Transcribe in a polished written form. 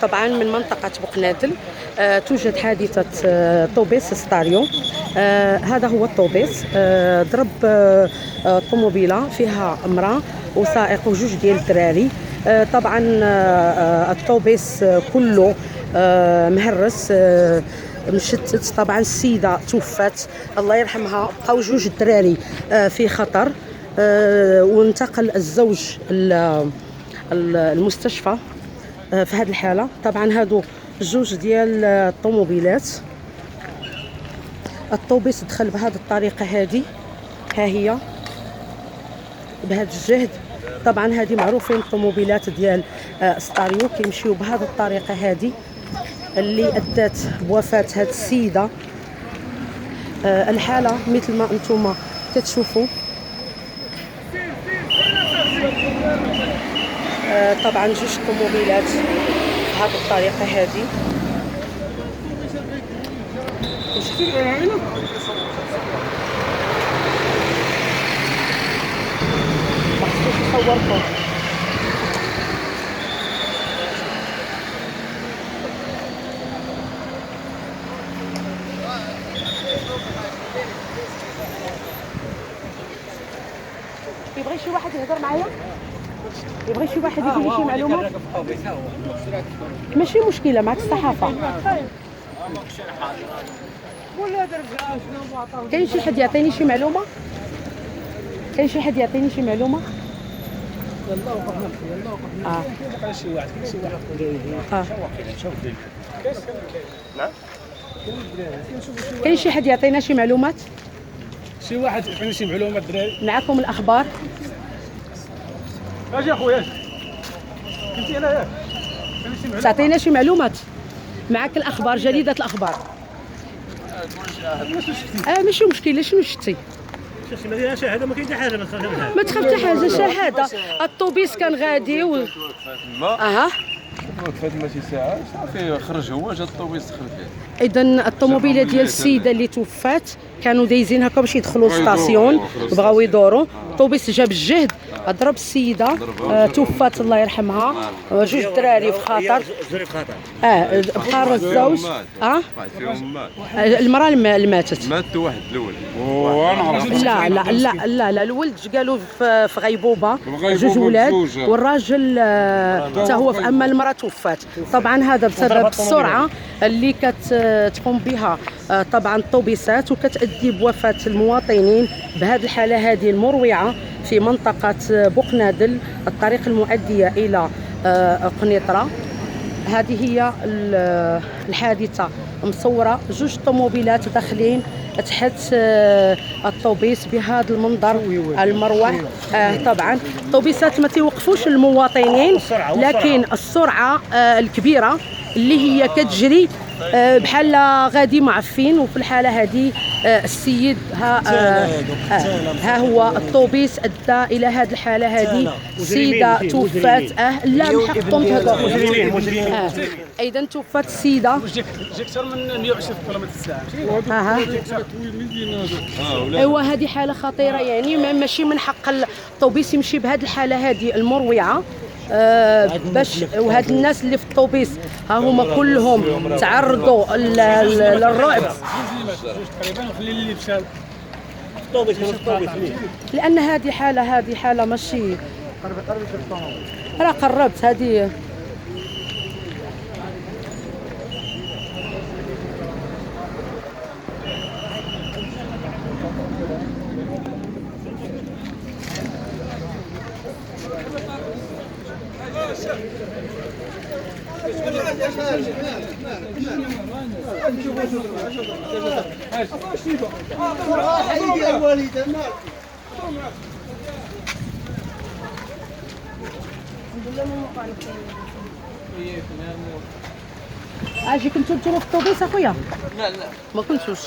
طبعا من منطقة بوقنادل توجد حادثة طوبيس ستاريو. هذا هو الطوبيس، ضرب طوموبيلة فيها امرأة وسائق وجوج ديال الدراري. طبعا الطوبيس كله مهرس مشتت. طبعا السيدة توفت الله يرحمها، بقاو جوج الدراري في خطر، وانتقل الزوج المستشفى في هذه الحالة. طبعا هادو جوج ديال الطوموبيلات. الطوبيس دخل بهذه الطريقة هذه، ها هي بهذا الجهد. طبعا هذه معروفين الطوموبيلات ديال ستاريو كيمشيو بهذه الطريقة هذه اللي ادت بوفاة هذه السيدة. الحالة مثل ما انتم كتشوفوا. طبعا جوج طوموبيلات بهذه الطريقة هذه. مخصوص نصوركم. يبغي شي واحد يهضر معايا؟ يبغي شي واحد يقول لي شي معلومه؟ ماشي مشكله، معك الصحافه. كاين شي حد يعطيني شي معلومه؟ كاين شي حد يعطيني شي معلومه؟ كاين شي حد يعطينا شي معلومات؟ شي واحد يعطيني شي معلومات الدراري؟ معكم الاخبار؟ اجي اخويا، كنتي انا ياك تعطينا شي معلومات؟ معك الاخبار، جريده الاخبار. ماشي مشكله. شنو شتي؟ شي ما دايره شهاده، ما كاين حتى حاجه، ما تخافش منها. ما تخاف حتى حاجه. شهاده الطوبيس كان غادي وقفات ماشي ساعه صافي خرج هو، جا الطوبيس دخل فيه. اذا الطوموبيله ديال السيده اللي توفات كانوا دايزين هكا باش يدخلوا للستاسيون، بغاو يدوروا. الطوبيس جاب الجهد، ضرب السيده توفات الله يرحمها. جوج دراري في خطر. بقى الزوج المراه اللي ماتت. مات واحد الاول. لا الولد قالوا في غيبوبه، جوج ولاد، والراجل حتى هو في. اما المراه توفات. طبعا هذا بسبب السرعه اللي كتقوم بها طبعا الطوبيسات، وكتأدي بوفاه المواطنين بهذه الحاله هذه المروعه في منطقه بوقنادل، الطريق المؤديه الى قنيطره. هذه هي الحادثه مصوره، جوج طوموبيلات داخلين تحت الطوبيس بهذا المنظر المروع. طبعا الطوبيسات ما تيوقفوش المواطنين، لكن السرعه الكبيره اللي هي كتجري بحال غادي معفين. وفي الحاله هذه السيد ها هو الطوبيس ادى الى هذه الحاله هذه. السيده توفات. لا من حقكم تهضروا. اذا توفات السيده. اكثر من 120 كم في الساعه. ايوا هذه حاله خطيره، يعني ماشي من حق الطوبيس يمشي بهذه الحاله هذه المروعه. باش وهاد الناس اللي في الطوبيس ها هما كلهم تعرضوا للرعب. لان هذه حاله ماشي. راه قربت هذه. اجي كنتو نتوما في الطوبيس اخويا؟ لا ما كنتوش.